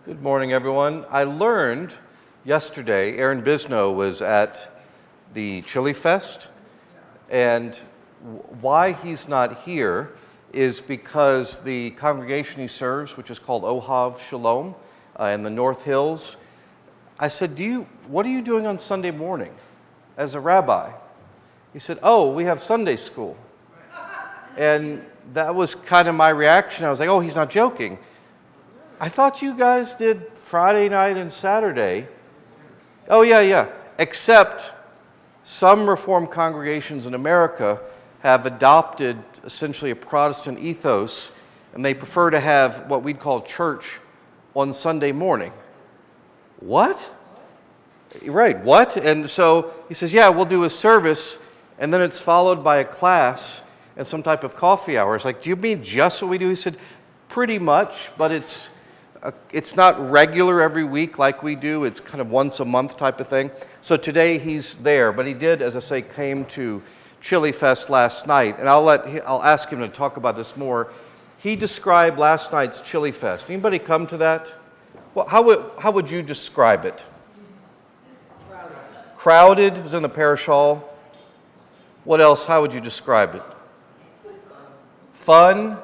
Good morning, everyone. I learned yesterday Aaron Bisno was at the Chili Fest, and why he's not here is because the congregation he serves, which is called Ohav Shalom in the North Hills, I said, what are you doing on Sunday morning as a rabbi? He said, we have Sunday school. And that was kind of my reaction. I was like, he's not joking. I thought you guys did Friday night and Saturday. Oh, yeah. Except some Reformed congregations in America have adopted essentially a Protestant ethos, and they prefer to have what we'd call church on Sunday morning. What? Right, what? And so he says, we'll do a service, and then it's followed by a class and some type of coffee hour. It's like, do you mean just what we do? He said, pretty much, but it's not regular every week like we do. It's kind of once a month type of thing. So today he's there, but he did, as I say, came to Chili Fest last night, and I'll ask him to talk about this more. He described last night's Chili Fest. Anybody come to that? Well, how would you describe it? Crowded. It was in the parish hall. What else? How would you describe it? Fun.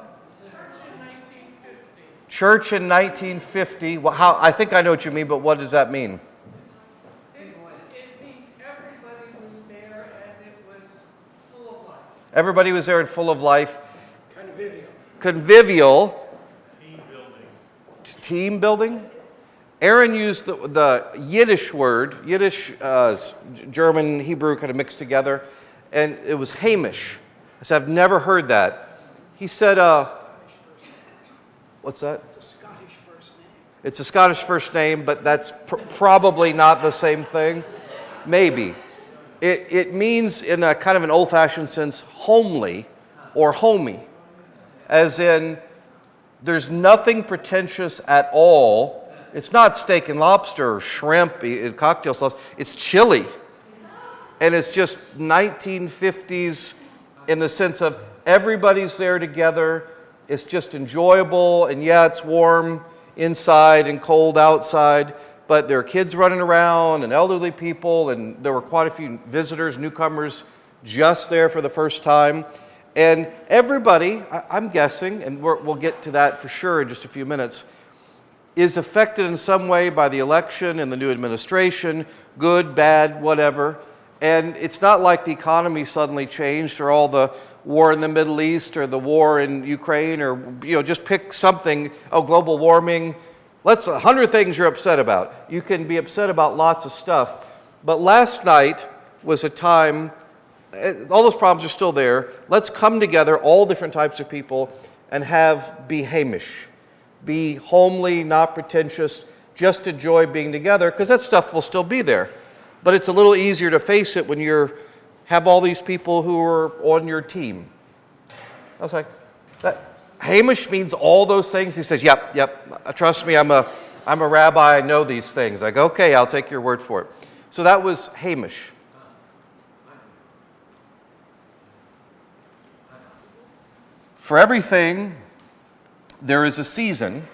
Church in 1950. Well, I think I know what you mean, but what does that mean? It means everybody was there and it was full of life. Everybody was there and full of life. Convivial. Team building. Aaron used the Yiddish word. Yiddish, German, Hebrew kind of mixed together. And it was Hamish. I said, I've never heard that. He said, what's that? It's a Scottish first name. It's a Scottish first name, but that's probably not the same thing. Maybe. It means, in a kind of an old-fashioned sense, homely or homey. As in, there's nothing pretentious at all. It's not steak and lobster or shrimp, cocktail sauce. It's chili. And it's just 1950s in the sense of everybody's there together. It's just enjoyable, and it's warm inside and cold outside, but there are kids running around and elderly people, and there were quite a few visitors, newcomers, just there for the first time. And everybody, I'm guessing, and we'll get to that for sure in just a few minutes, is affected in some way by the election and the new administration, good, bad, whatever. And it's not like the economy suddenly changed, or all the war in the Middle East, or the war in Ukraine, or just pick something. Global warming. 100 things you're upset about. You can be upset about lots of stuff. But last night was a time. All those problems are still there. Let's come together, all different types of people, and be Hamish, be homely, not pretentious. Just enjoy being together, because that stuff will still be there. But it's a little easier to face it when have all these people who are on your team. I was like, Hamish means all those things? He says, yep. Trust me, I'm a rabbi. I know these things. I go, okay, I'll take your word for it. So that was Hamish. For everything, there is a season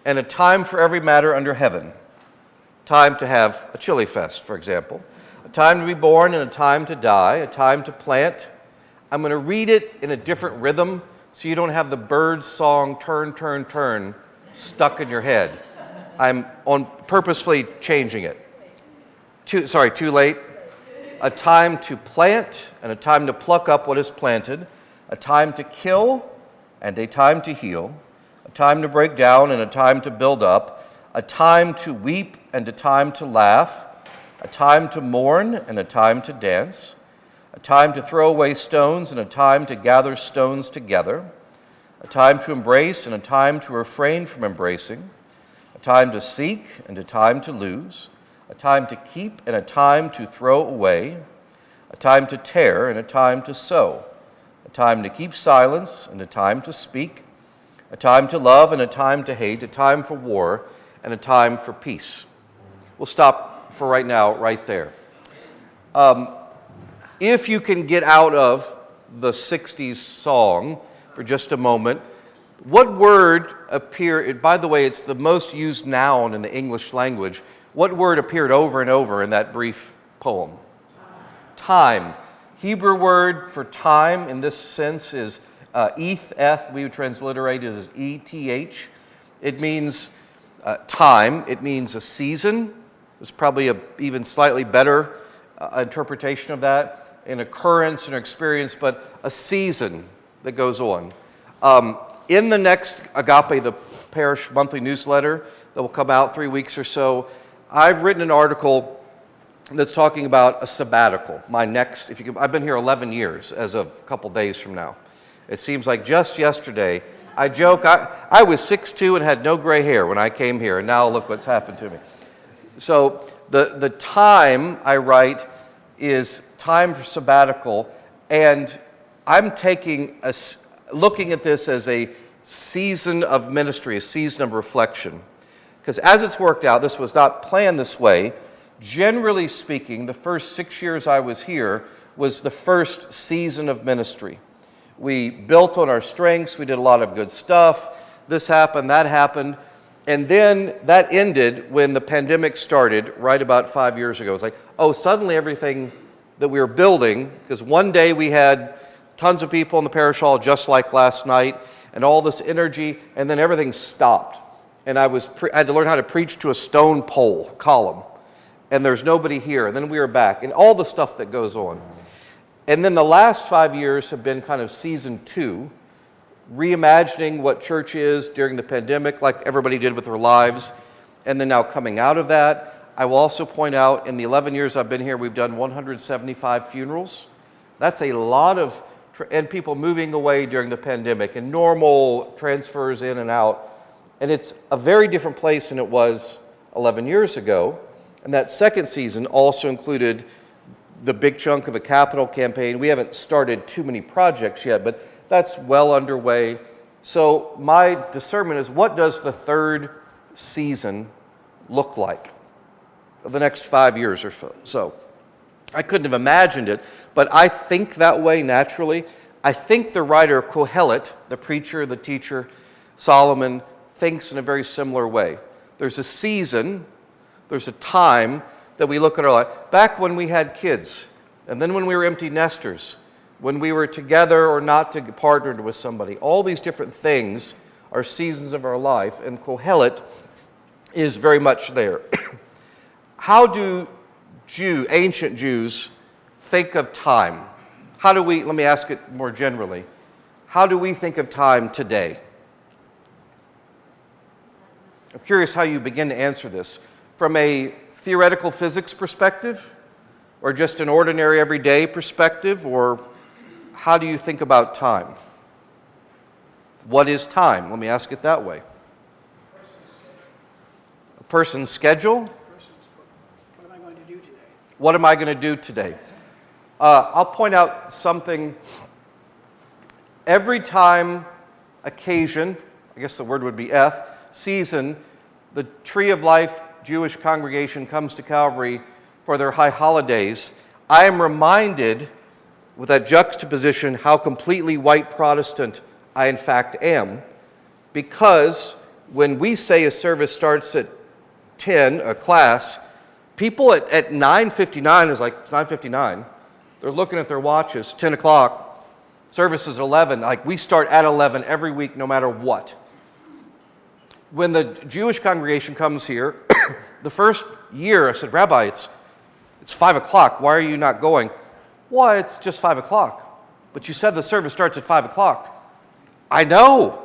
and a time for every matter under heaven. Time to have a chili fest, for example. A time to be born and a time to die. A time to plant. I'm going to read it in a different rhythm so you don't have the Birds song, turn, turn, turn, stuck in your head. I'm purposefully changing it. Too late. A time to plant and a time to pluck up what is planted. A time to kill and a time to heal. A time to break down and a time to build up. A time to weep and a time to laugh, a time to mourn and a time to dance, a time to throw away stones and a time to gather stones together, a time to embrace and a time to refrain from embracing, a time to seek and a time to lose, a time to keep and a time to throw away, a time to tear and a time to sow, a time to keep silence and a time to speak, a time to love and a time to hate, a time for war and a time for peace. We'll stop for right now, right there. If you can get out of the 60s song for just a moment, What word appeared, by the way, it's the most used noun in the English language. What word appeared over and over in that brief poem? Time. Hebrew word for time in this sense is eth, we would transliterate it as eth. It means time. It means a season. There's probably a even slightly better interpretation of that, an occurrence, an experience, but a season that goes on. In the next Agape, the parish monthly newsletter that will come out 3 weeks or so, I've written an article that's talking about a sabbatical. My next, I've been here 11 years as of a couple days from now. It seems like just yesterday, I joke, I was 6'2" and had no gray hair when I came here, and now look what's happened to me. So the time I write is time for sabbatical, and I'm looking at this as a season of ministry, a season of reflection. Because as it's worked out, this was not planned this way. Generally speaking, the first 6 years I was here was the first season of ministry. We built on our strengths, we did a lot of good stuff, this happened, that happened, and then that ended when the pandemic started right about 5 years ago. It's like, suddenly everything that we were building, because one day we had tons of people in the parish hall just like last night, and all this energy, and then everything stopped. And I had to learn how to preach to a stone column, and there's nobody here, and then we were back, and all the stuff that goes on. And then the last 5 years have been kind of season 2, reimagining what church is during the pandemic, like everybody did with their lives, and then now coming out of that. I will also point out, in the 11 years I've been here, we've done 175 funerals. That's a lot of, and people moving away during the pandemic, and normal transfers in and out. And it's a very different place than it was 11 years ago. And that second season also included the big chunk of a capital campaign. We haven't started too many projects yet, but that's well underway. So my discernment is, what does the third season look like for the next 5 years or so? I couldn't have imagined it, but I think that way naturally. I think the writer Kohelet, the preacher, the teacher, Solomon, thinks in a very similar way. There's a season, there's a time that we look at our life. Back when we had kids, and then when we were empty nesters, when we were together or not partnered with somebody, all these different things are seasons of our life, and Kohelet is very much there. How do ancient Jews think of time? Let me ask it more generally, how do we think of time today? I'm curious how you begin to answer this. From a theoretical physics perspective, or just an ordinary everyday perspective, or how do you think about time? What is time? Let me ask it that way. A person's schedule? What am I going to do today? What am I going to do today? I'll point out something. Every time, occasion, I guess the word would be season, the Tree of Life Jewish congregation comes to Calvary for their high holidays, I am reminded with that juxtaposition how completely white Protestant I in fact am, because when we say a service starts at 10, a class, people at 9:59 is like, it's 9:59. They're looking at their watches, 10 o'clock. Service is 11. Like, we start at 11 every week, no matter what. When the Jewish congregation comes here, the first year I said, Rabbi, it's 5 o'clock. Why are you not going? Why, it's just 5 o'clock. But you said the service starts at 5 o'clock. I know.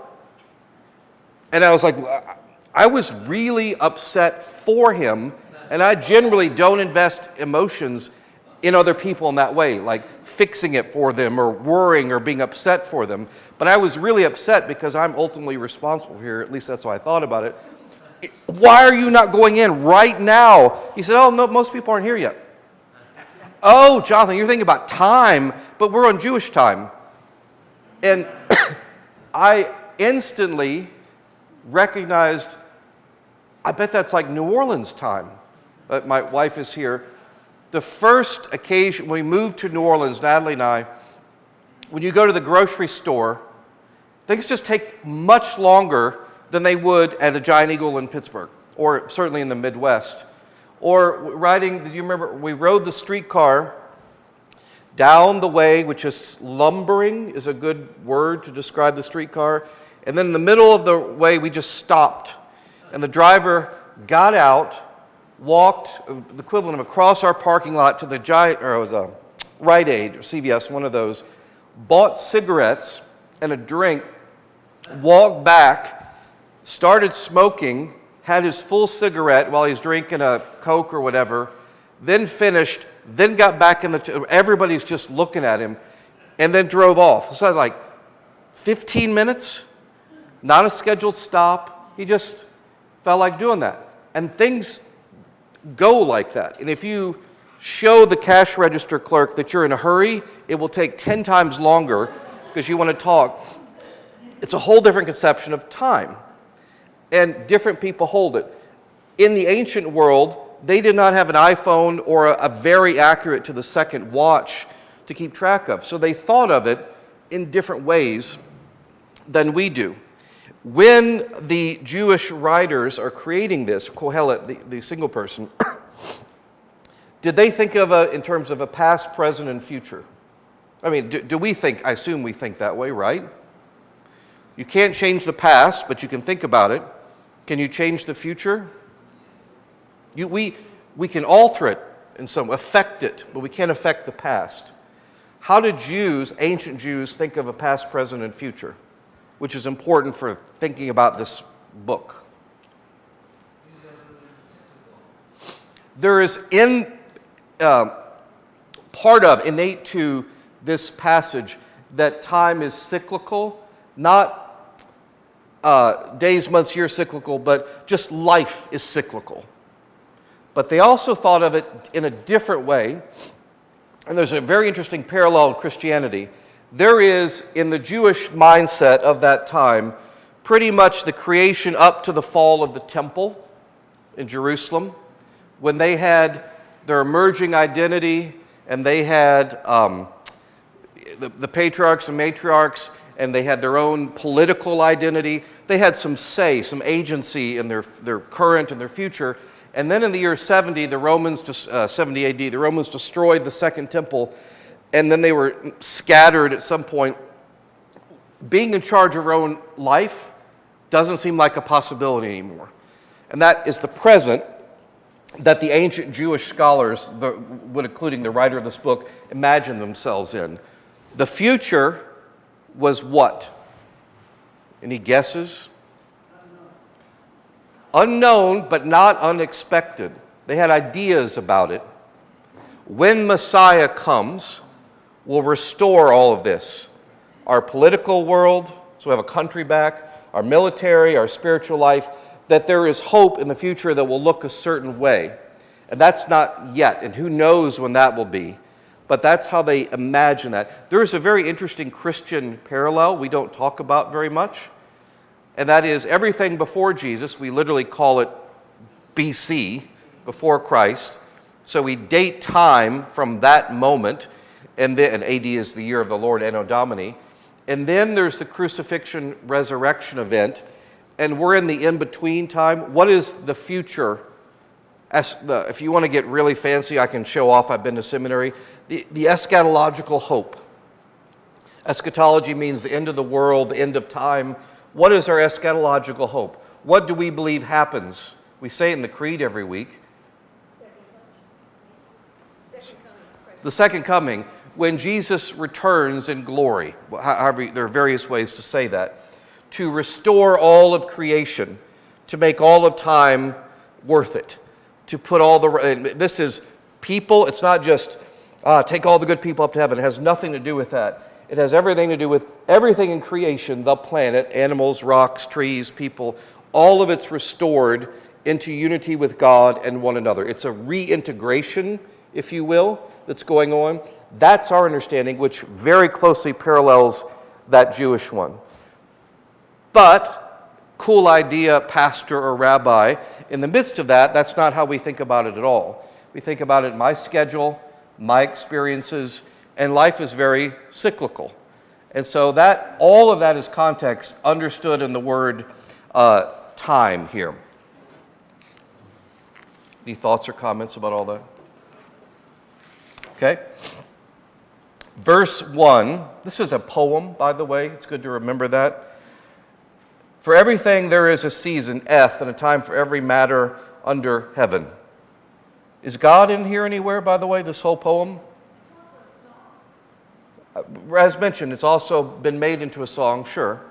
And I was like, I was really upset for him, and I generally don't invest emotions in other people in that way, like fixing it for them or worrying or being upset for them. But I was really upset because I'm ultimately responsible here, at least that's how I thought about it. Why are you not going in right now? He said, no, most people aren't here yet. Oh, Jonathon, you're thinking about time, but we're on Jewish time. And I instantly recognized, I bet that's like New Orleans time. But my wife is here. The first occasion when we moved to New Orleans, Natalie and I, when you go to the grocery store Things just take much longer than they would at a Giant Eagle in Pittsburgh, or certainly in the Midwest. Or riding, do you remember, we rode the streetcar down the way, which is lumbering, is a good word to describe the streetcar. And then in the middle of the way, we just stopped. And the driver got out, walked the equivalent of across our parking lot to the Giant, or it was a Rite Aid or CVS, one of those, bought cigarettes and a drink, walked back, started smoking, had his full cigarette while he's drinking a Coke or whatever, then finished, then got back in everybody's just looking at him, and then drove off. So like 15 minutes, not a scheduled stop. He just felt like doing that. And things go like that. And if you show the cash register clerk that you're in a hurry, it will take 10 times longer because you want to talk. It's a whole different conception of time. And different people hold it. In the ancient world, they did not have an iPhone or a very accurate to the second watch to keep track of. So they thought of it in different ways than we do. When the Jewish writers are creating this, Kohelet, the single person, did they think of in terms of a past, present, and future? I mean, do we think, I assume we think that way, right? You can't change the past, but you can think about it. Can you change the future? We can alter it in some, affect it, but we can't affect the past. How did Jews, ancient Jews, think of a past, present, and future? Which is important for thinking about this book. There is part of, innate to this passage, that time is cyclical, not days, months, years cyclical, but just life is cyclical. But they also thought of it in a different way, and there's a very interesting parallel in Christianity. There is, in the Jewish mindset of that time, pretty much the creation up to the fall of the temple in Jerusalem, when they had their emerging identity, and they had the patriarchs and matriarchs, and they had their own political identity. They had some say, some agency in their current and their future. And then in the year 70, 70 AD, the Romans destroyed the second temple, and then they were scattered at some point. Being in charge of your own life doesn't seem like a possibility anymore. And that is the present that the ancient Jewish scholars, including the writer of this book, imagined themselves in. The future was what? Any guesses? Unknown, but not unexpected. They had ideas about it. When Messiah comes, we'll restore all of this. Our political world, so we have a country back, our military, our spiritual life, that there is hope in the future that will look a certain way. And that's not yet, and who knows when that will be. But that's how they imagine that. There is a very interesting Christian parallel we don't talk about very much, and that is everything before Jesus, we literally call it BC, before Christ. So we date time from that moment, and AD is the year of the Lord, Anno Domini. And then there's the crucifixion, resurrection event, and we're in the in-between time. What is the future? If you want to get really fancy, I can show off, I've been to seminary. The eschatological hope. Eschatology means the end of the world, the end of time. What is our eschatological hope? What do we believe happens? We say it in the creed every week. The second coming, when Jesus returns in glory. However, there are various ways to say that. To restore all of creation, to make all of time worth it. To put all this is people, it's not just take all the good people up to heaven. It has nothing to do with that. It has everything to do with everything in creation, the planet, animals, rocks, trees, people. All of it's restored into unity with God and one another. It's a reintegration, if you will, that's going on. That's our understanding, which very closely parallels that Jewish one. But, cool idea, pastor or rabbi, in the midst of that, that's not how we think about it at all. We think about it in my schedule, my experiences, and life is very cyclical. And so that all of that is context understood in the word time here. Any thoughts or comments about all that? Okay. Verse 1, this is a poem, by the way. It's good to remember that. For everything there is a season, and a time for every matter under heaven. Is God in here anywhere, by the way, this whole poem? It's also a song. As mentioned, it's also been made into a song, sure.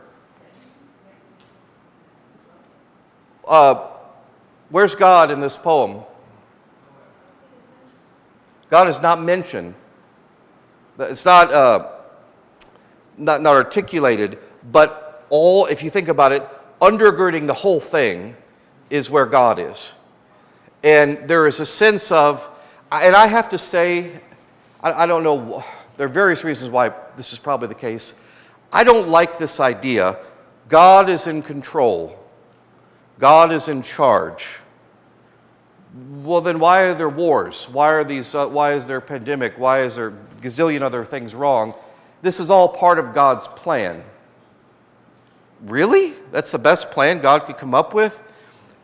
Where's God in this poem? God is not mentioned. It's not articulated, but all, if you think about it, undergirding the whole thing is where God is. And there is a sense of, and I have to say, I don't know, there are various reasons why this is probably the case. I don't like this idea. God is in control. God is in charge. Well, then why are there wars? Why is there a pandemic? Why is there a gazillion other things wrong? This is all part of God's plan. Really? That's the best plan God could come up with?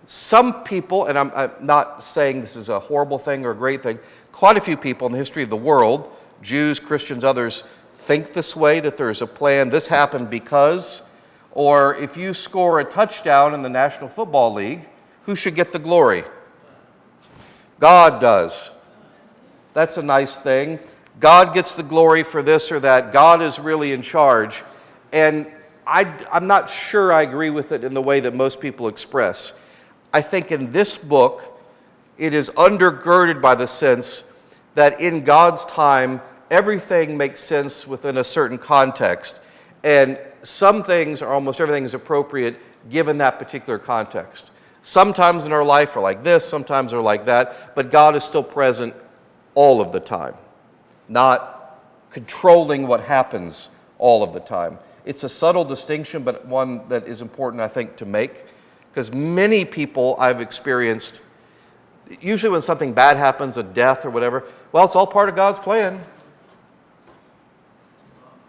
Some people, and I'm not saying this is a horrible thing or a great thing, quite a few people in the history of the world, Jews, Christians, others, think this way, that there's a plan, this happened because, or if you score a touchdown in the National Football League, who should get the glory? God does. That's a nice thing. God gets the glory for this or that. God is really in charge. And I'm not sure I agree with it in the way that most people express. I think in this book, it is undergirded by the sense that in God's time, everything makes sense within a certain context. And some things, or almost everything, is appropriate given that particular context. Sometimes in our life are like this, sometimes are like that, but God is still present all of the time, not controlling what happens all of the time. It's a subtle distinction, but one that is important, I think, to make, because many people I've experienced, usually when something bad happens, a death or whatever, well, it's all part of God's plan.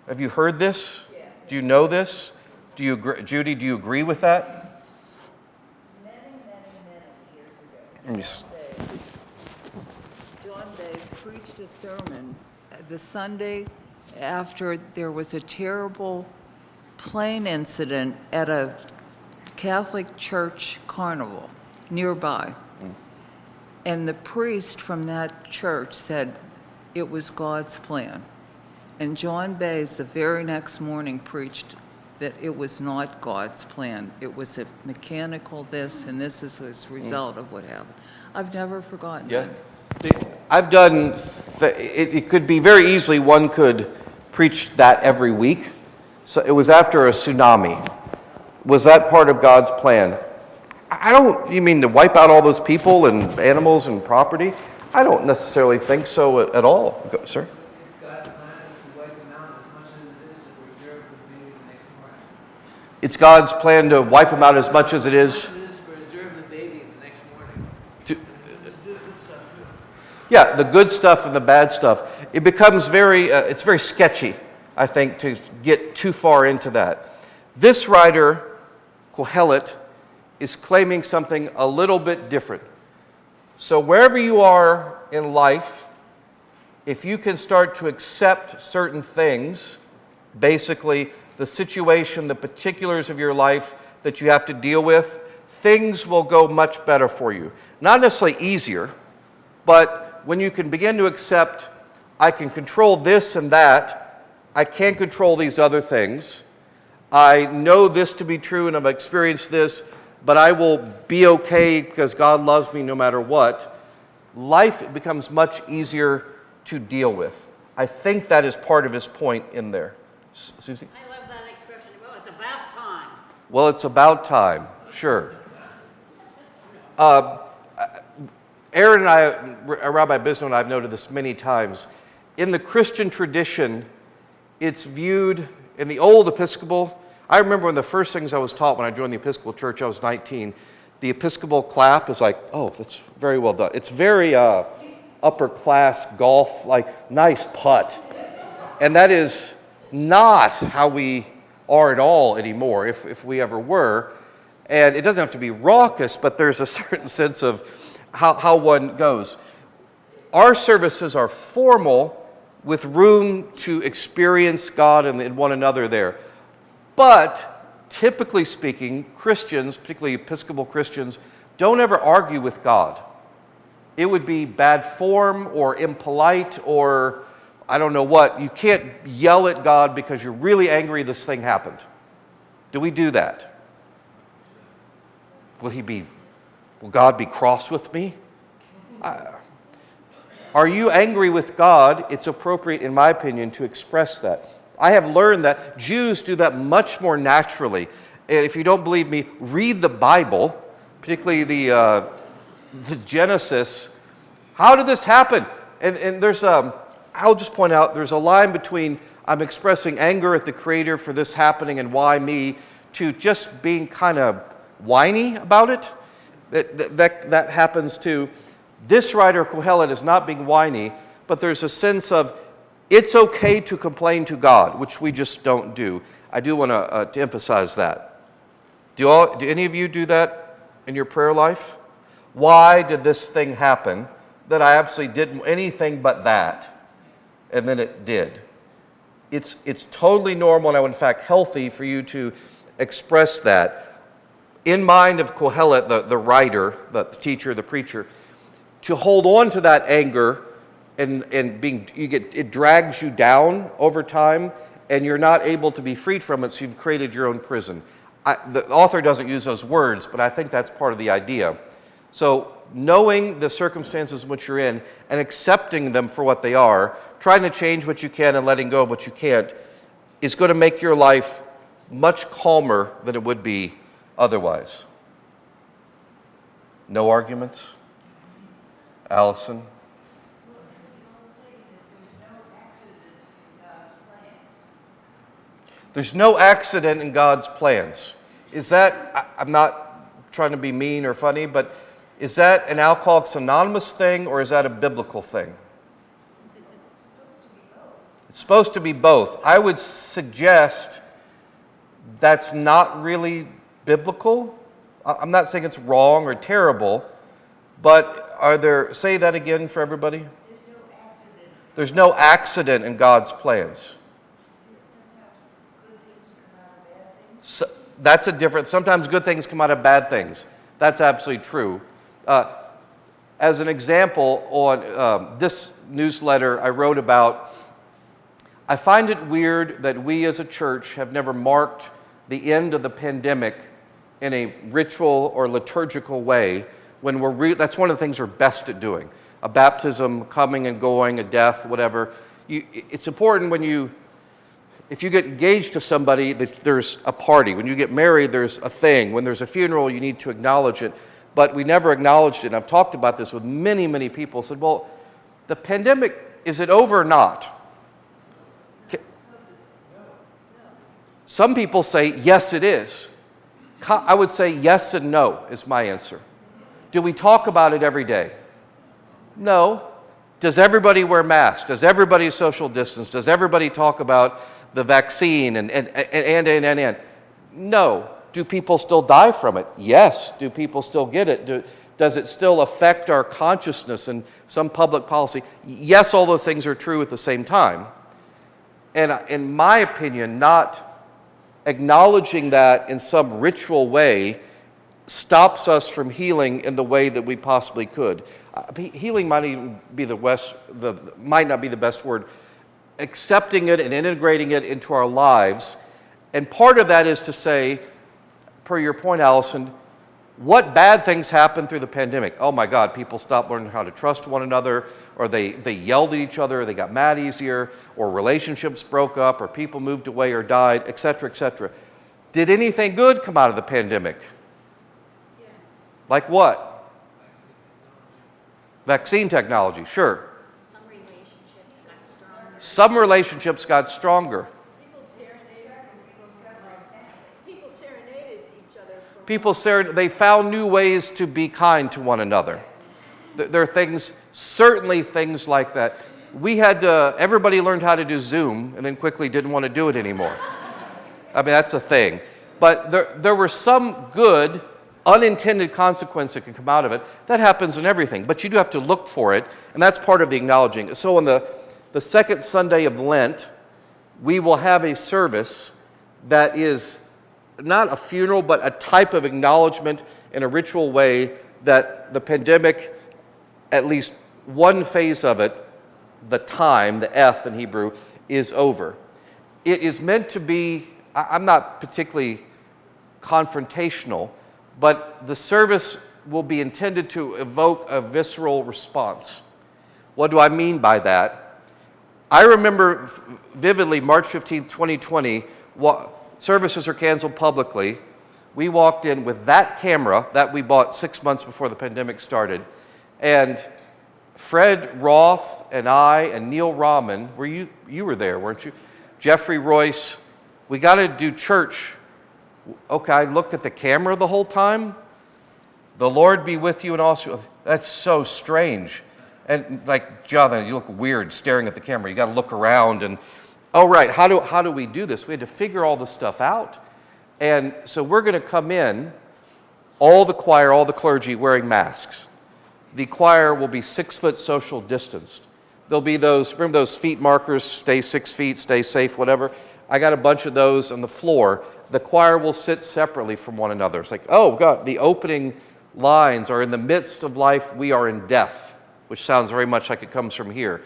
Have you heard this? Do you know this? Do you agree, Judy, do you agree with that? Many years ago, John Bays preached a sermon the Sunday after there was a terrible plane incident at a Catholic church carnival nearby. And the priest from that church said it was God's plan. And John Bays, the very next morning, preached that it was not God's plan. It was a mechanical this, and this is a result of what happened. I've never forgotten that. I've done, it could be very easily one could preach that every week. So it was after a tsunami. Was that part of God's plan? You mean to wipe out all those people and animals and property? I don't necessarily think so at all. Sir? It's God's plan to wipe them out as much as it is. Yeah, the good stuff and the bad stuff. It becomes it's very sketchy, I think, to get too far into that. This writer, Kohelet, is claiming something a little bit different. So wherever you are in life, if you can start to accept certain things, basically the situation, the particulars of your life that you have to deal with, things will go much better for you. Not necessarily easier, but when you can begin to accept, I can control this and that, I can't control these other things, I know this to be true and I've experienced this, but I will be okay because God loves me no matter what, life becomes much easier to deal with. I think that is part of his point in there. Susie? I love that expression. Well, it's about time. Well, it's about time, sure. Aaron and I, Rabbi Bisno and I have noted this many times. In the Christian tradition, it's viewed in the old Episcopal. I remember one of the first things I was taught when I joined the Episcopal Church, I was 19. The Episcopal clap is like, oh, that's very well done. It's very upper class golf, like nice putt. And that is not how we are at all anymore, if we ever were. And it doesn't have to be raucous, but there's a certain sense of how one goes. Our services are formal with room to experience God and one another there. But typically speaking, Christians, particularly Episcopal Christians, don't ever argue with God. It would be bad form or impolite or I don't know what. You can't yell at God because you're really angry this thing happened. Do we do that? Will God be cross with me? Are you angry with God? It's appropriate, in my opinion, to express that. I have learned that Jews do that much more naturally. And if you don't believe me, read the Bible, particularly the Genesis. How did this happen? And there's I'll just point out, there's a line between I'm expressing anger at the Creator for this happening and why me, to just being kind of whiny about it. That happens too. This writer, Kohelet, is not being whiny, but there's a sense of it's okay to complain to God, which we just don't do. I do want to emphasize that. Do any of you do that in your prayer life? Why did this thing happen that I absolutely didn't anything but that? And then it did. It's totally normal and in fact healthy for you to express that. In mind of Kohelet, the writer, the teacher, the preacher, to hold on to that anger and it drags you down over time and you're not able to be freed from it, so you've created your own prison. The author doesn't use those words, but I think that's part of the idea. So knowing the circumstances in which you're in and accepting them for what they are, trying to change what you can and letting go of what you can't, is going to make your life much calmer than it would be otherwise. No arguments? Allison? There's no accident in God's plans. Is that, I'm not trying to be mean or funny, but is that an Alcoholics Anonymous thing or is that a biblical thing? It's supposed to be both. I would suggest that's not really biblical. I'm not saying it's wrong or terrible, but say that again for everybody? There's no accident. There's no accident in God's plans. Sometimes good things come out of bad things. So, that's a different, sometimes good things come out of bad things. That's absolutely true. As an example, on this newsletter I wrote about, I find it weird that we as a church have never marked the end of the pandemic in a ritual or liturgical way when that's one of the things we're best at doing. A baptism, coming and going, a death, whatever. It's important if you get engaged to somebody, there's a party. When you get married, there's a thing. When there's a funeral, you need to acknowledge it. But we never acknowledged it. And I've talked about this with many, many people. Said, well, the pandemic, is it over or not? Some people say, yes, it is. I would say yes and no is my answer. Do we talk about it every day? No. Does everybody wear masks? Does everybody social distance? Does everybody talk about the vaccine and? No. Do people still die from it? Yes. Do people still get it? Does it still affect our consciousness and some public policy? Yes, all those things are true at the same time. And in my opinion, not acknowledging that in some ritual way stops us from healing in the way that we possibly could. Healing might not be the best word. Accepting it and integrating it into our lives. And part of that is to say, per your point, Allison, what bad things happened through the pandemic? Oh my God, people stopped learning how to trust one another, or they yelled at each other, or they got mad easier, or relationships broke up, or people moved away or died, etc., etc. Did anything good come out of the pandemic? Yeah. Like what? Vaccine technology, sure. Some relationships got stronger. Some relationships got stronger. People serenaded each other. They found new ways to be kind to one another. There are certainly things like that. we had to, everybody learned how to do Zoom and then quickly didn't want to do it anymore. I mean, that's a thing. But there were some good, unintended consequences that can come out of it. That happens in everything, but you do have to look for it, and that's part of the acknowledging. So on the second Sunday of Lent, we will have a service that is not a funeral, but a type of acknowledgement in a ritual way that the pandemic, at least one phase of it, the time, the F in Hebrew, is over. It is meant to be, I'm not particularly confrontational, but the service will be intended to evoke a visceral response. What do I mean by that? I remember vividly March 15th, 2020, services are canceled publicly. We walked in with that camera that we bought 6 months before the pandemic started, and Fred Roth and I and Neil Rahman, you were there, weren't you? Jeffrey Royce, we got to do church. Okay, I look at the camera the whole time. The Lord be with you and also. That's so strange. And like, Jonathan, you look weird staring at the camera. You got to look around and, oh right, how do we do this? We had to figure all this stuff out. And so we're going to come in, all the choir, all the clergy wearing masks. The choir will be 6 foot social distanced. There'll be those, remember those feet markers, stay 6 feet, stay safe, whatever. I got a bunch of those on the floor. The choir will sit separately from one another. It's like, oh God, the opening lines are in the midst of life, we are in death, which sounds very much like it comes from here.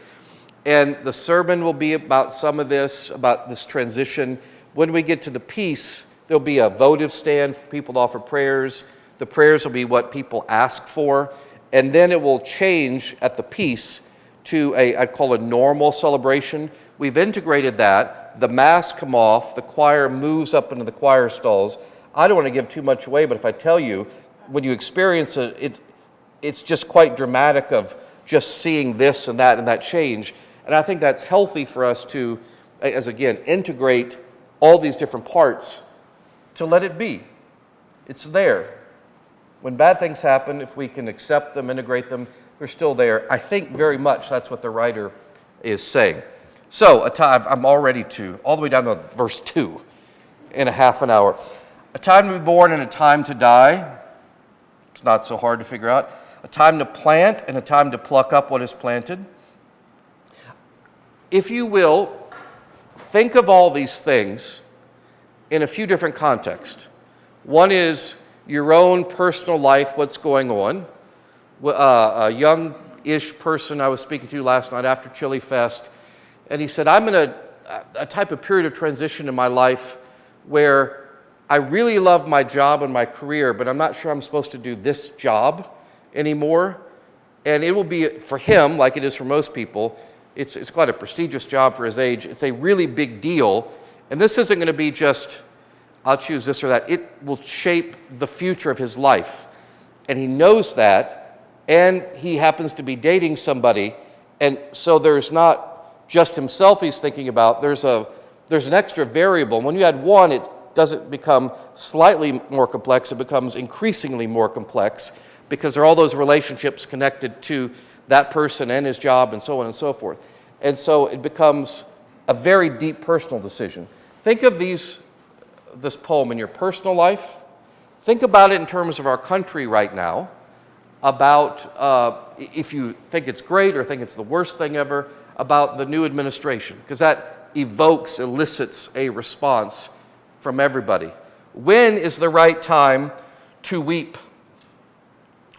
And the sermon will be about some of this, about this transition. When we get to the peace, there'll be a votive stand for people to offer prayers. The prayers will be what people ask for. And then it will change at the peace to I'd call a normal celebration. We've integrated that. The masks come off. The choir moves up into the choir stalls. I don't want to give too much away, but if I tell you, when you experience it, it's just quite dramatic of just seeing this and that change. And I think that's healthy for us to, as again, integrate all these different parts to let it be. It's there. When bad things happen, if we can accept them, integrate them, they're still there. I think very much that's what the writer is saying. So, I'm already all the way down to verse 2 in a half an hour. A time to be born and a time to die. It's not so hard to figure out. A time to plant and a time to pluck up what is planted. If you will, think of all these things in a few different contexts. One is your own personal life, what's going on. A young-ish person I was speaking to last night after Chili Fest, and he said, I'm in a type of period of transition in my life where I really love my job and my career, but I'm not sure I'm supposed to do this job anymore. And it will be, for him, like it is for most people, it's quite a prestigious job for his age. It's a really big deal. And this isn't going to be just, I'll choose this or that. It will shape the future of his life. And he knows that, and he happens to be dating somebody. And so there's not just himself he's thinking about. There's an extra variable. When you add one, it doesn't become slightly more complex. It becomes increasingly more complex because there are all those relationships connected to that person and his job and so on and so forth. And so it becomes a very deep personal decision. Think of this poem in your personal life. Think about it in terms of our country right now, about if you think it's great or think it's the worst thing ever, about the new administration, because that elicits a response from everybody. When is the right time to weep?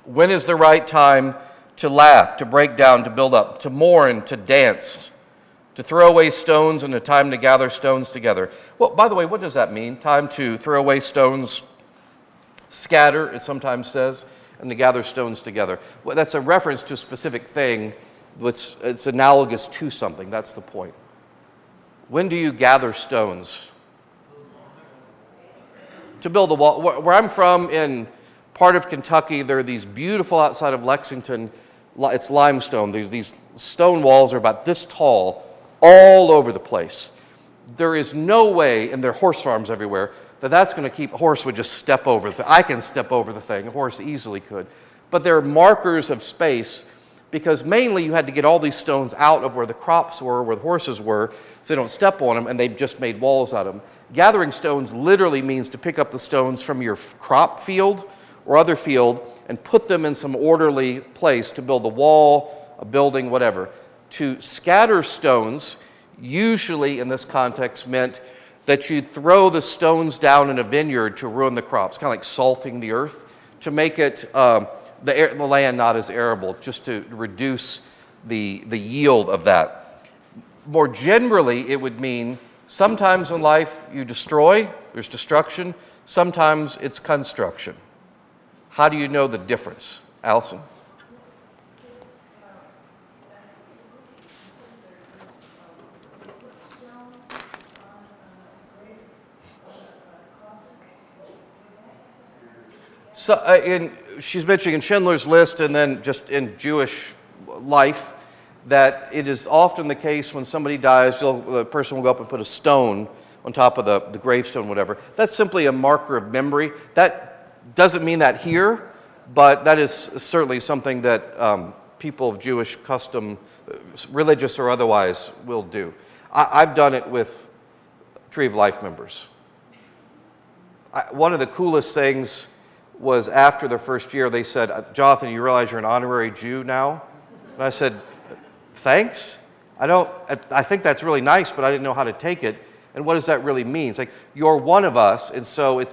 When is the right time to laugh, to break down, to build up, to mourn, to dance, to throw away stones, and a time to gather stones together? Well, by the way, what does that mean? Time to throw away stones, scatter, it sometimes says, and to gather stones together. Well, that's a reference to a specific thing. It's analogous to something. That's the point. When do you gather stones? To build a wall. Where I'm from, in part of Kentucky, there are these beautiful, outside of Lexington, it's limestone. There's these stone walls are about this tall all over the place. There is no way, and there are horse farms everywhere, that's going to keep, a horse would just step over the thing. I can step over the thing. A horse easily could. But there are markers of space because mainly you had to get all these stones out of where the crops were, where the horses were, so they don't step on them, and they just made walls out of them. Gathering stones literally means to pick up the stones from your crop field or other field and put them in some orderly place to build a wall, a building, whatever. To scatter stones, usually in this context, meant that you'd throw the stones down in a vineyard to ruin the crops, kind of like salting the earth, to make it the land not as arable, just to reduce the yield of that. More generally, it would mean sometimes in life you destroy, there's destruction, sometimes it's construction. How do you know the difference, Allison? So, she's mentioning in Schindler's List and then just in Jewish life that it is often the case when somebody dies, the person will go up and put a stone on top of the gravestone, whatever. That's simply a marker of memory. That doesn't mean that here, but that is certainly something that people of Jewish custom, religious or otherwise, will do. I've done it with Tree of Life members. One of the coolest things was after the first year, they said, "Jonathon, you realize you're an honorary Jew now?" And I said, "Thanks. I think that's really nice, but I didn't know how to take it. And what does that really mean?" It's like, you're one of us, and so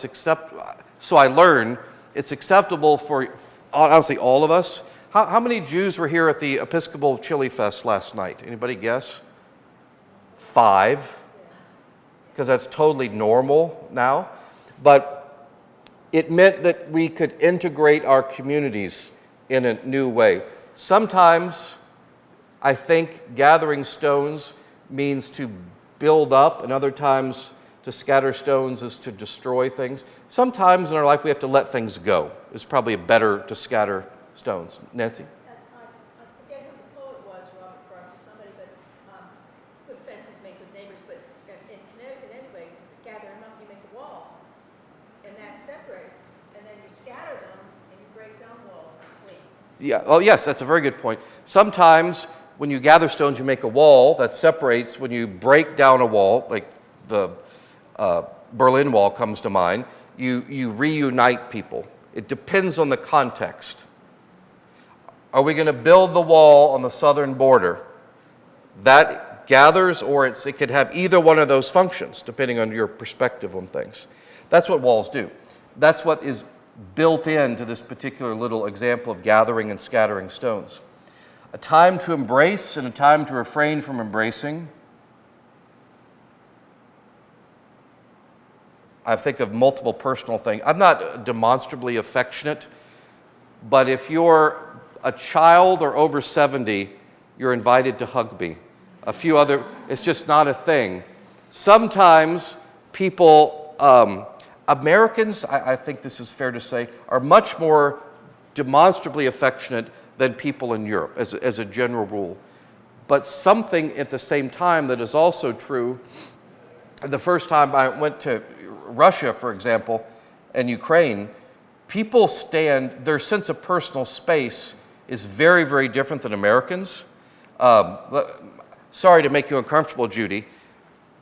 so I learned it's acceptable for, honestly, all of us. How many Jews were here at the Episcopal Chili Fest last night? Anybody guess? 5, because that's totally normal now. But it meant that we could integrate our communities in a new way. Sometimes I think gathering stones means to build up, and other times to scatter stones is to destroy things. Sometimes in our life we have to let things go. It's probably better to scatter stones. Nancy? I forget who the poet was, Robert Frost or somebody, but good fences make good neighbors, but in Connecticut anyway, gather them up, you make a wall, and that separates, and then you scatter them, and you break down walls between. Yeah. Oh, yes, that's a very good point. Sometimes when you gather stones, you make a wall that separates. When you break down a wall, like the Berlin Wall comes to mind, you reunite people. It depends on the context. Are we going to build the wall on the southern border? That gathers, or it could have either one of those functions, depending on your perspective on things. That's what walls do. That's what is built into this particular little example of gathering and scattering stones. A time to embrace and a time to refrain from embracing. I think of multiple personal things. I'm not demonstrably affectionate, but if you're a child or over 70, you're invited to hug me. A few other, it's just not a thing. Sometimes people, Americans, I think this is fair to say, are much more demonstrably affectionate than people in Europe, as a general rule. But something at the same time that is also true, the first time I went to Russia, for example, and Ukraine, people their sense of personal space is very, very different than Americans. Sorry to make you uncomfortable, Judy.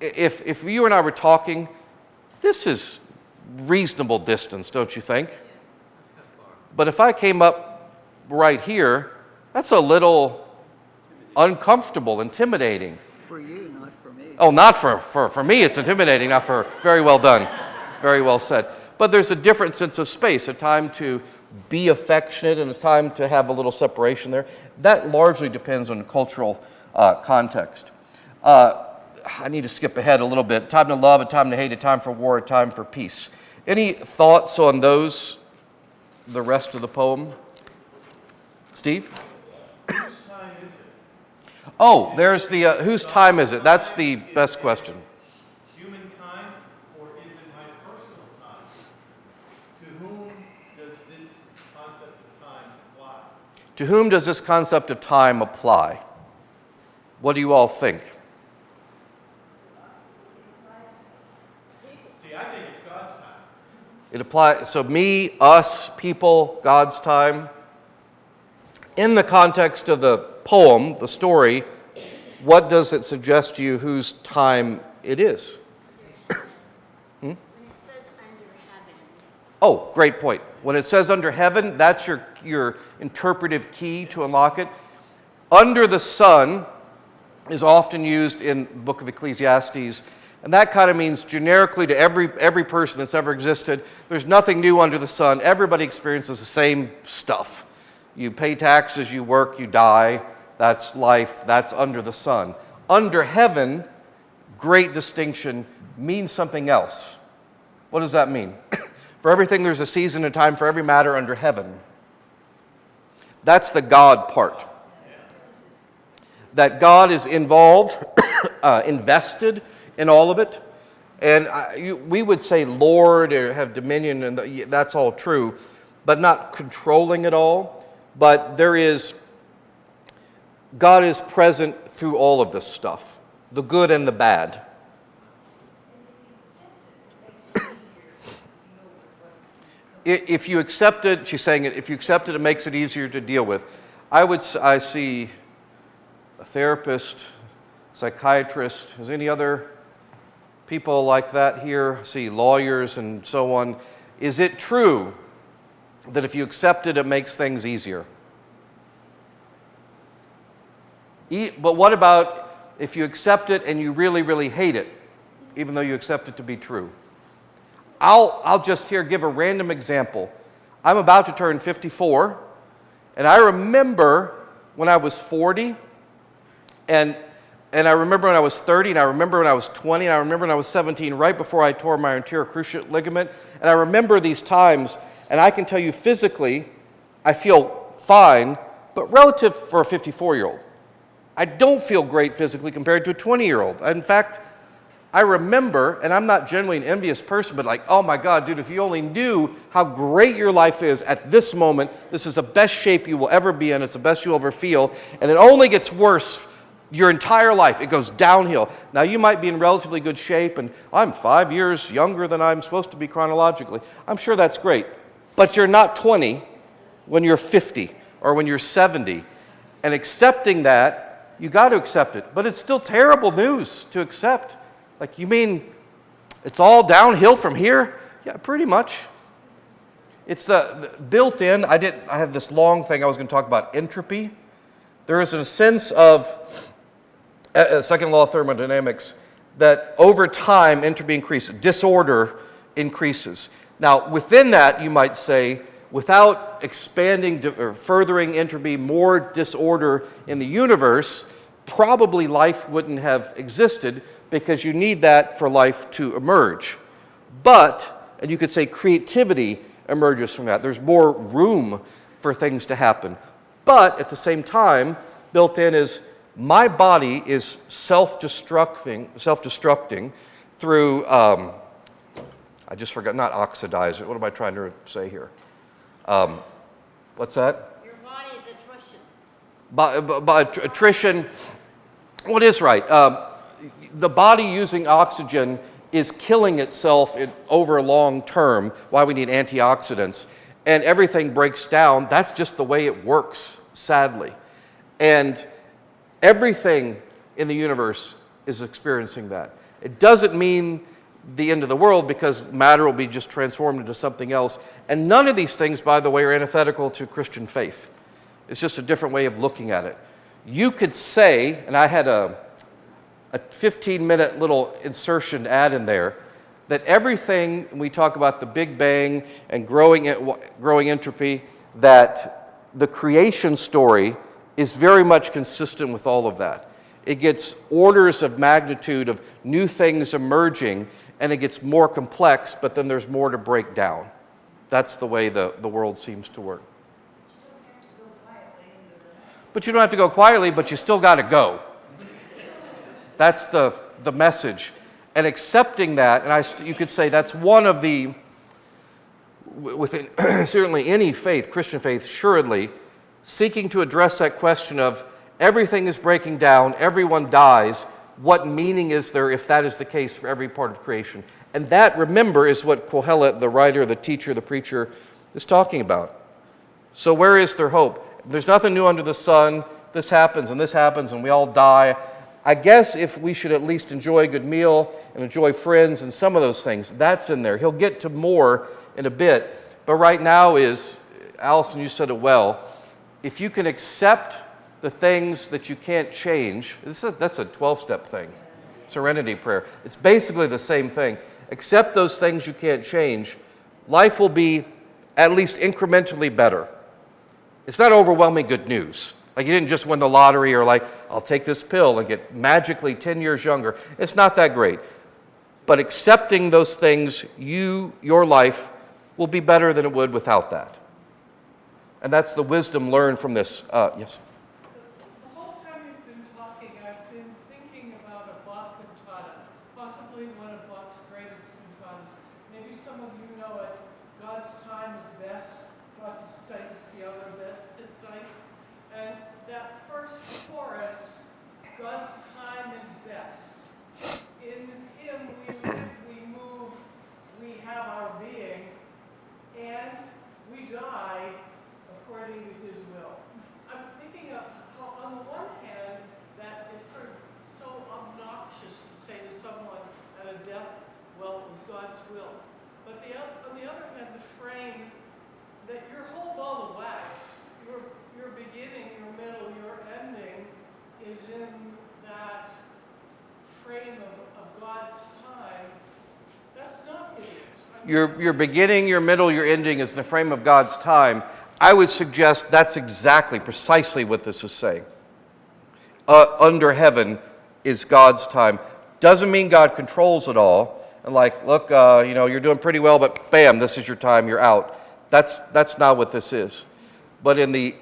If you and I were talking, this is reasonable distance, don't you think? But if I came up right here, that's a little uncomfortable, intimidating. For you, not for me. Oh, not for me, it's intimidating, not for, very well done, very well said. But there's a different sense of space, a time to be affectionate and a time to have a little separation there. That largely depends on cultural context. I need to skip ahead a little bit. A time to love, a time to hate, a time for war, a time for peace. Any thoughts on those, the rest of the poem? Steve? Whose time is it? Oh, there's the, whose time is it? That's the best question. Humankind, or is it my personal time? To whom does this concept of time apply? To whom does this concept of time apply? What do you all think? See, I think it's God's time. It applies, so me, us, people, God's time. In the context of the poem, the story, what does it suggest to you whose time it is? When it says under heaven, Oh, great point. When it says under heaven, that's your interpretive key to unlock it. Under the sun is often used in the book of Ecclesiastes, and that kind of means generically to every person that's ever existed, there's nothing new under the sun. Everybody experiences the same stuff. You pay taxes, you work, you die. That's life. That's under the sun. Under heaven, great distinction, means something else. What does that mean? For everything, there's a season and time for every matter under heaven. That's the God part. That God is involved, invested in all of it. And we would say Lord or have dominion, and that's all true, but not controlling it all. But God is present through all of this stuff, the good and the bad. If you accept it, she's saying it, if you accept it, it makes it easier to deal with. I see a therapist, psychiatrist, is any other people like that here? I see lawyers and so on. Is it true that if you accept it, it makes things easier? But what about if you accept it and you really, really hate it, even though you accept it to be true? I'll just here give a random example. I'm about to turn 54, and I remember when I was 40, and I remember when I was 30, and I remember when I was 20, and I remember when I was 17, right before I tore my anterior cruciate ligament. And I remember these times, and I can tell you physically, I feel fine, but relative for a 54-year-old. I don't feel great physically compared to a 20-year-old. In fact, I remember, and I'm not generally an envious person, but like, oh my God, dude, if you only knew how great your life is at this moment, this is the best shape you will ever be in, it's the best you'll ever feel, and it only gets worse your entire life. It goes downhill. Now, you might be in relatively good shape, and I'm 5 years younger than I'm supposed to be chronologically. I'm sure that's great, but you're not 20 when you're 50 or when you're 70, and accepting that, you got to accept it, but it's still terrible news to accept. Like, you mean it's all downhill from here? Yeah, pretty much. It's the built in. I had this long thing I was going to talk about entropy. There is a sense of second law of thermodynamics that over time entropy increases, disorder increases. Now, within that, you might say, without expanding or furthering entropy, more disorder in the universe, probably life wouldn't have existed, because you need that for life to emerge. But, and you could say creativity emerges from that. There's more room for things to happen. But at the same time, built in is my body is self-destructing through, I just forgot, not oxidize it. What am I trying to say here? What's that? your body is attrition. By attrition, what is right? The body using oxygen is killing itself over a long term, why we need antioxidants, and everything breaks down. That's just the way it works, sadly. And everything in the universe is experiencing that. It doesn't mean the end of the world, because matter will be just transformed into something else. And none of these things, by the way, are antithetical to Christian faith. It's just a different way of looking at it. You could say, and I had a 15-minute little insertion to add in there, that everything, we talk about the Big Bang and growing entropy, that the creation story is very much consistent with all of that. It gets orders of magnitude of new things emerging, and it gets more complex, but then there's more to break down. That's the way the world seems to work. But you don't have to go quietly, but you still got to go. That's the message. And accepting that, and you could say that's one of the, within certainly any faith, Christian faith, assuredly, seeking to address that question of everything is breaking down, everyone dies, what meaning is there if that is the case for every part of creation? And that, remember, is what Kohelet, the writer, the teacher, the preacher, is talking about. So where is their hope? There's nothing new under the sun. This happens and we all die. I guess if we should at least enjoy a good meal and enjoy friends and some of those things, that's in there. He'll get to more in a bit. But right now is, Allison, you said it well, if you can accept the things that you can't change, that's a 12-step thing, serenity prayer. It's basically the same thing. Accept those things you can't change. Life will be at least incrementally better. It's not overwhelming good news. Like you didn't just win the lottery or like, I'll take this pill and get magically 10 years younger. It's not that great. But accepting those things, your life will be better than it would without that. And that's the wisdom learned from this. Yes? The whole time you've been talking, I've been thinking about a Bach cantata, possibly one of Bach's greatest cantatas. Maybe some of you know it. God's time is best. God's Zeit ist die allerbeste Zeit. And that first chorus, God's time is best. In Him we live, we move, we have our being, and we die according to His will. I'm thinking of how, on the one hand, that is sort of so obnoxious to say to someone at a death, well, it was God's will. But on the other hand, the frame that your whole ball of wax, your beginning, your middle, your ending, is in that frame of God's time. That's not what it is. Your beginning, your middle, your ending is in the frame of God's time. I would suggest that's precisely what this is saying. Under heaven is God's time. Doesn't mean God controls it all. And like, look, you're doing pretty well, but bam, this is your time, you're out. That's not what this is. But in the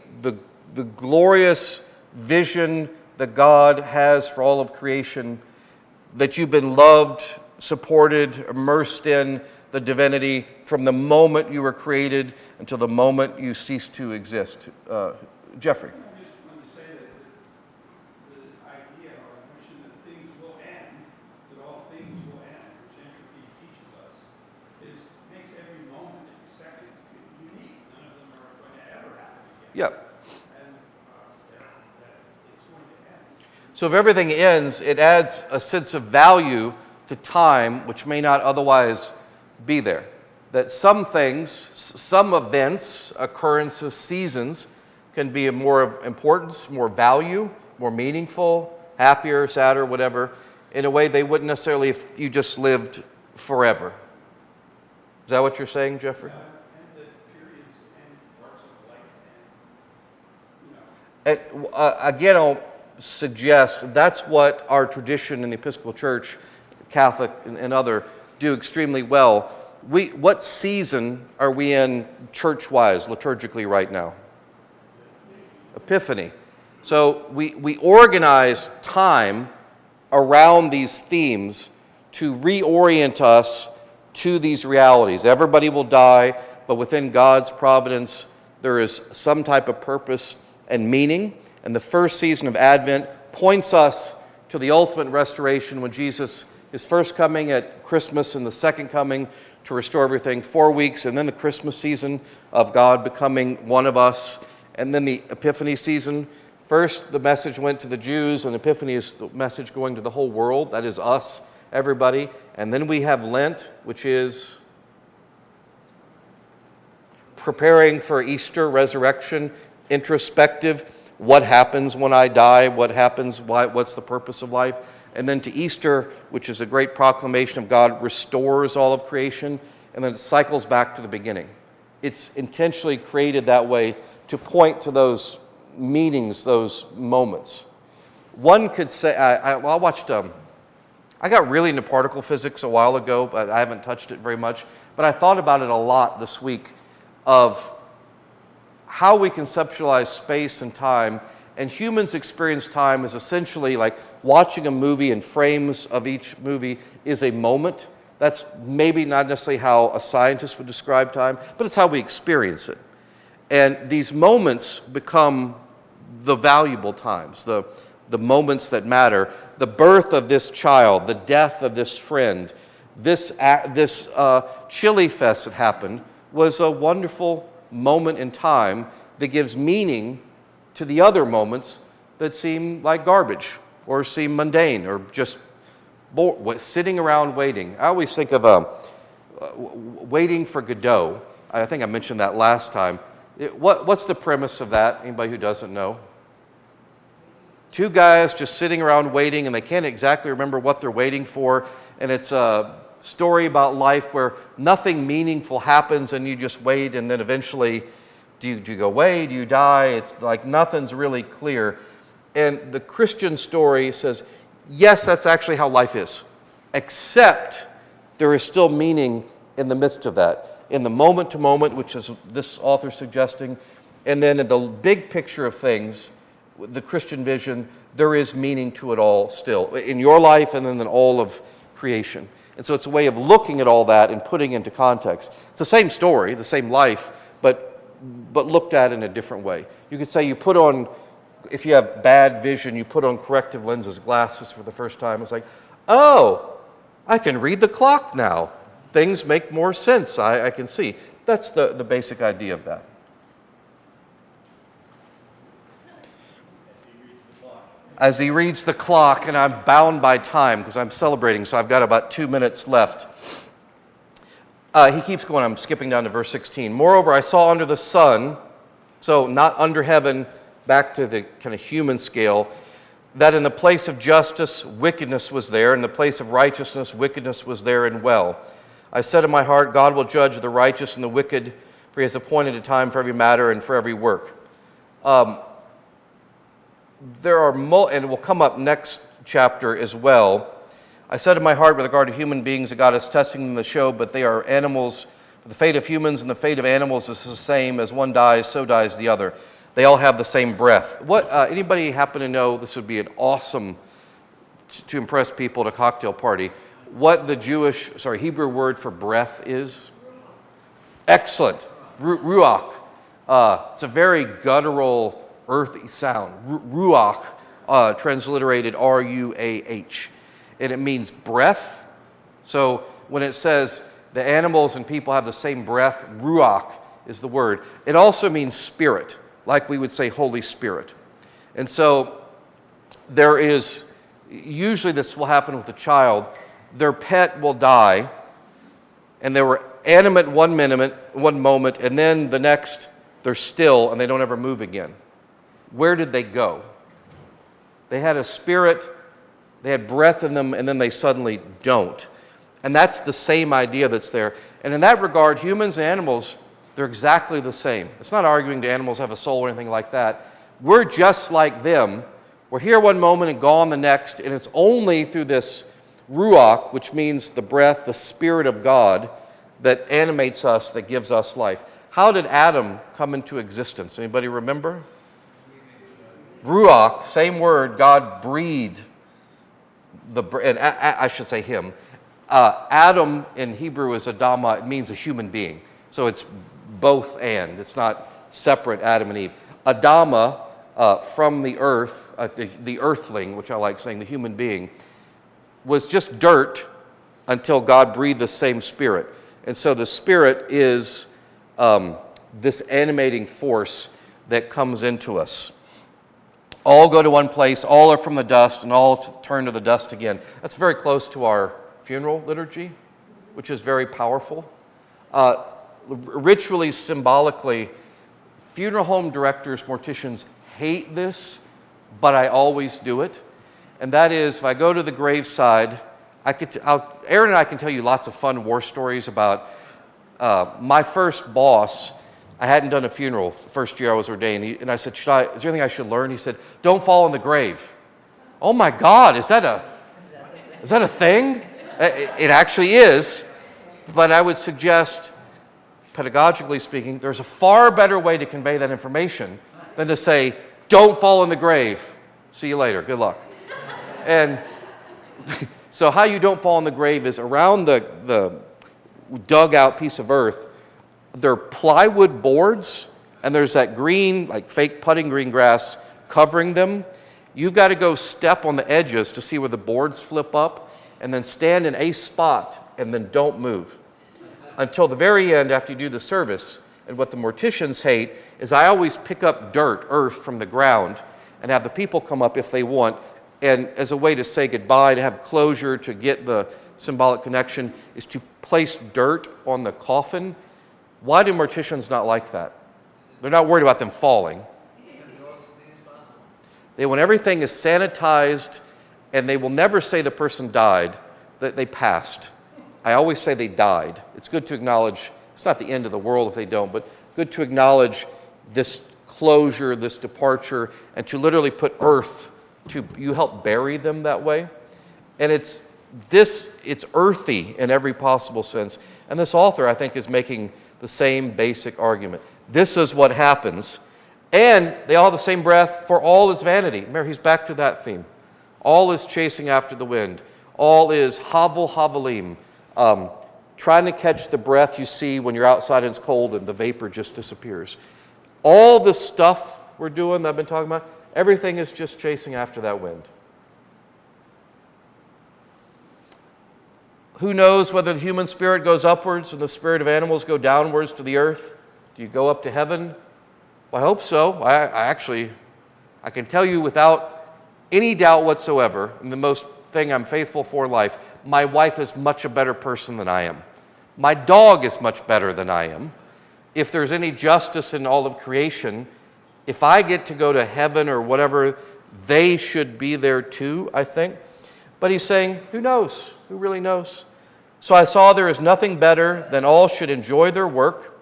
glorious vision that God has for all of creation, that you've been loved, supported, immersed in the divinity from the moment you were created until the moment you cease to exist. Jeffrey. When you say that the idea or notion that things will end, that all things will end, which entropy teaches us, makes every moment, every second unique. None of them are going to ever happen again. Yeah. And that it's going to end. So if everything ends, it adds a sense of value to time, which may not otherwise be there. That some things, some events, occurrences, seasons can be of more importance, more value, more meaningful, happier, sadder, whatever, in a way they wouldn't necessarily if you just lived forever. Is that what you're saying, Jeffrey? And the periods and parts of life end. Again, I'll suggest that's what our tradition in the Episcopal Church, Catholic and other, do extremely well. What season are we in church-wise, liturgically right now? Epiphany. So we organize time around these themes to reorient us to these realities. Everybody will die, but within God's providence, there is some type of purpose and meaning. And the first season of Advent points us to the ultimate restoration when Jesus, his first coming at Christmas and the second coming to restore everything, 4 weeks, and then the Christmas season of God becoming one of us, and then the Epiphany season. First, the message went to the Jews, and Epiphany is the message going to the whole world. That is us, everybody. And then we have Lent, which is preparing for Easter, resurrection, introspective. What happens when I die? What happens? What's the purpose of life? And then to Easter, which is a great proclamation of God restores all of creation, and then it cycles back to the beginning. It's intentionally created that way to point to those meanings, those moments. One could say, I watched, I got really into particle physics a while ago, but I haven't touched it very much. But I thought about it a lot this week of how we conceptualize space and time. And humans experience time as essentially like watching a movie, and frames of each movie is a moment. That's maybe not necessarily how a scientist would describe time, but it's how we experience it. And these moments become the valuable times, the moments that matter. The birth of this child, the death of this friend, this chili fest that happened was a wonderful moment in time that gives meaning to the other moments that seem like garbage or seem mundane or just sitting around waiting. I always think of waiting for Godot. I think I mentioned that last time. What's the premise of that? Anybody who doesn't know? Two guys just sitting around waiting, and they can't exactly remember what they're waiting for, and it's a story about life where nothing meaningful happens, and you just wait, and then eventually, do you go away? Do you die? It's like nothing's really clear. And the Christian story says, yes, that's actually how life is, except there is still meaning in the midst of that, in the moment to moment, which is this author suggesting, and then in the big picture of things, the Christian vision, there is meaning to it all still, in your life and then in all of creation. And so it's a way of looking at all that and putting into context. It's the same story, the same life, but looked at in a different way. You could say you put on, if you have bad vision, you put on corrective lenses, glasses for the first time. It's like, oh, I can read the clock now. Things make more sense. I can see. That's the basic idea of that. As he reads the clock, and I'm bound by time because I'm celebrating, so I've got about 2 minutes left. He keeps going. I'm skipping down to verse 16. Moreover, I saw under the sun, so not under heaven, back to the kind of human scale, that in the place of justice, wickedness was there, in the place of righteousness, wickedness was there and well. I said in my heart, God will judge the righteous and the wicked, for he has appointed a time for every matter and for every work. There are, and it will come up next chapter as well. I said in my heart with regard to human beings that God is testing them to show, but they are animals. The fate of humans and the fate of animals is the same. As one dies, so dies the other. They all have the same breath. Anybody happen to know, this would be an awesome, to impress people at a cocktail party, what the Hebrew word for breath is? Excellent. Ruach. It's a very guttural, earthy sound. Ruach, transliterated R-U-A-H. And it means breath. So when it says the animals and people have the same breath, ruach is the word. It also means spirit, like we would say Holy Spirit. And so there is, usually this will happen with a child, their pet will die, and they were animate one moment, and then the next they're still and they don't ever move again. Where did they go? They had a spirit, they had breath in them, and then they suddenly don't. And that's the same idea that's there. And in that regard, humans and animals, they're exactly the same. It's not arguing do animals have a soul or anything like that. We're just like them. We're here one moment and gone the next, and it's only through this ruach, which means the breath, the Spirit of God, that animates us, that gives us life. How did Adam come into existence? Anybody remember? Ruach, same word, God breathed and I should say him. Adam in Hebrew is Adama, it means a human being. So it's both and, it's not separate Adam and Eve. Adama, from the earth, the earthling, which I like saying, the human being, was just dirt until God breathed the same Spirit. And so the Spirit is this animating force that comes into us. All go to one place, all are from the dust, and all turn to the dust again. That's very close to our funeral liturgy, which is very powerful. Ritually, symbolically, funeral home directors, morticians hate this, but I always do it. And that is, if I go to the graveside, Aaron and I can tell you lots of fun war stories about my first boss. I hadn't done a funeral the first year I was ordained, and I said, is there anything I should learn? He said, don't fall in the grave. Oh my God, is that a thing? It actually is, but I would suggest, pedagogically speaking, there's a far better way to convey that information than to say, don't fall in the grave. See you later, good luck. And so how you don't fall in the grave is around the dug out piece of earth, there are plywood boards, and there's that green, like fake putting green grass covering them. You've got to go step on the edges to see where the boards flip up, and then stand in a spot, and then don't move until the very end after you do the service. And what the morticians hate is I always pick up dirt, earth from the ground, and have the people come up if they want, and as a way to say goodbye, to have closure, to get the symbolic connection, is to place dirt on the coffin. Why do morticians not like that? They're not worried about them falling. They want everything is sanitized, and they will never say the person died, that they passed. I always say they died. It's good to acknowledge, it's not the end of the world if they don't, but good to acknowledge this closure, this departure, and to literally put earth to, you help bury them that way. And it's earthy in every possible sense. And this author, I think, is making the same basic argument. This is what happens. And they all have the same breath, for all is vanity. Remember, he's back to that theme. All is chasing after the wind. All is havel havalim, trying to catch the breath you see when you're outside and it's cold and the vapor just disappears. All the stuff we're doing that I've been talking about, everything is just chasing after that wind. Who knows whether the human spirit goes upwards and the spirit of animals go downwards to the earth? Do you go up to heaven? Well, I hope so. I can tell you without any doubt whatsoever, and the most thing I'm faithful for in life, my wife is much a better person than I am. My dog is much better than I am. If there's any justice in all of creation, if I get to go to heaven or whatever, they should be there too, I think. But he's saying, who knows? Who really knows? So I saw there is nothing better than all should enjoy their work,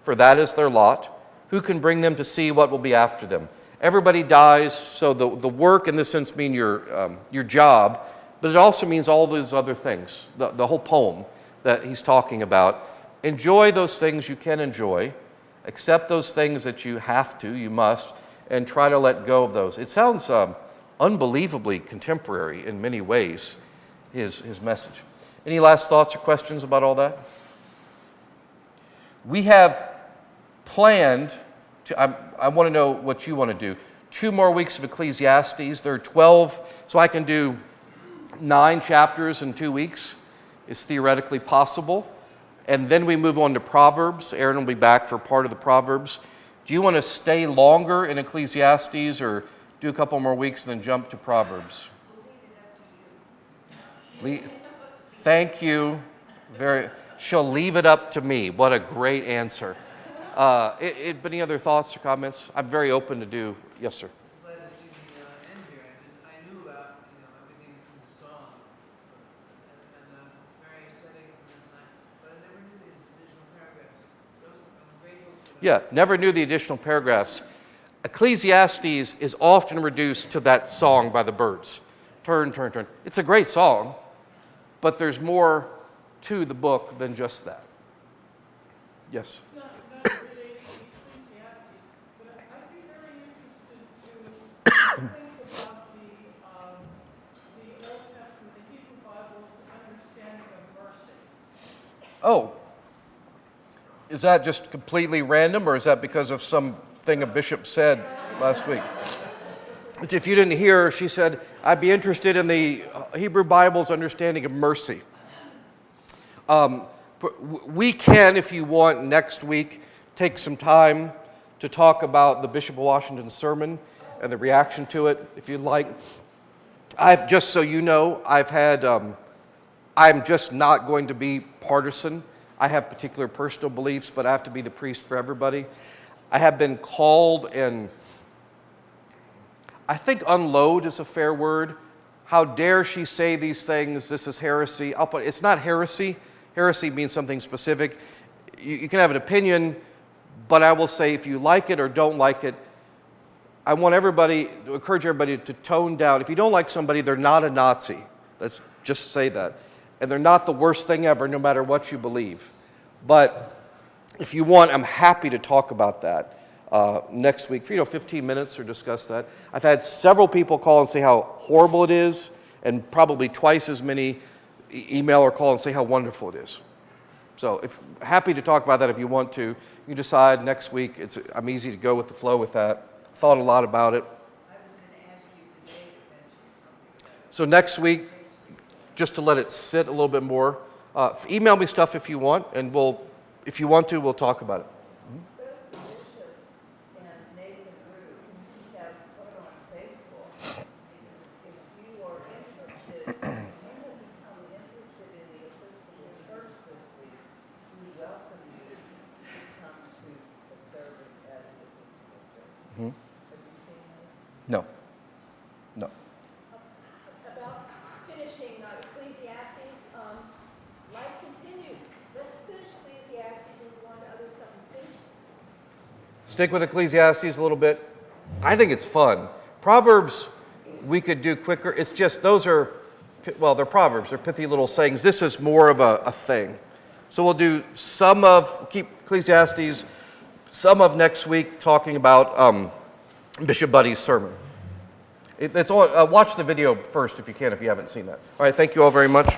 for that is their lot. Who can bring them to see what will be after them? Everybody dies, so the work in this sense means your job, but it also means all these other things, the whole poem that he's talking about. Enjoy those things you can enjoy, accept those things that you have to, you must, and try to let go of those. It sounds unbelievably contemporary in many ways, his message. Any last thoughts or questions about all that? We have planned I want to know what you want to do. 2 more weeks of Ecclesiastes. There are 12, so I can do 9 chapters in 2 weeks. It's theoretically possible. And then we move on to Proverbs. Aaron will be back for part of the Proverbs. Do you want to stay longer in Ecclesiastes or do a couple more weeks and then jump to Proverbs? Thank you. She'll leave it up to me. What a great answer. But any other thoughts or comments? I'm very open to do. Yes, sir. I'm glad to see the end here. I knew about everything that's in the song and the various settings and this and that, but I never knew these additional paragraphs. So I'm grateful for that. Yeah, never knew the additional paragraphs. Ecclesiastes is often reduced to that song by the Byrds. Turn, turn, turn. It's a great song, but there's more to the book than just that. Yes. It's not related to Ecclesiastes, but I'd be very interested to think about the Old Testament, the Hebrew Bible's understanding of mercy. Oh, is that just completely random, or is that because of something a bishop said last week? If you didn't hear, she said, I'd be interested in the Hebrew Bible's understanding of mercy. We can, if you want, next week, take some time to talk about the Bishop of Washington's sermon and the reaction to it, if you'd like. Just so you know, I'm just not going to be partisan. I have particular personal beliefs, but I have to be the priest for everybody. I have been called, and I think unload is a fair word. How dare she say these things? This is heresy. It's not heresy. Heresy means something specific. You can have an opinion, but I will say if you like it or don't like it, I want everybody to encourage everybody to tone down. If you don't like somebody, they're not a Nazi. Let's just say that. And they're not the worst thing ever, no matter what you believe. But if you want, I'm happy to talk about that next week. 15 minutes or discuss that. I've had several people call and say how horrible it is, and probably twice as many email or call and say how wonderful it is. So happy to talk about that if you want to. You decide next week. I'm easy to go with the flow with that. Thought a lot about it. I was going to ask you today to mention something. So next week, just to let it sit a little bit more, email me stuff if you want, and if you want to, we'll talk about it. No. No. About finishing Ecclesiastes, life continues. Let's finish Ecclesiastes and go on to other stuff and finish. Stick with Ecclesiastes a little bit. I think it's fun. Proverbs, we could do quicker. It's just, those are, well, they're Proverbs. They're pithy little sayings. This is more of a thing. So we'll do keep Ecclesiastes, some of next week talking about Bishop Buddy's sermon. Watch the video first if you can, if you haven't seen that. All right, thank you all very much.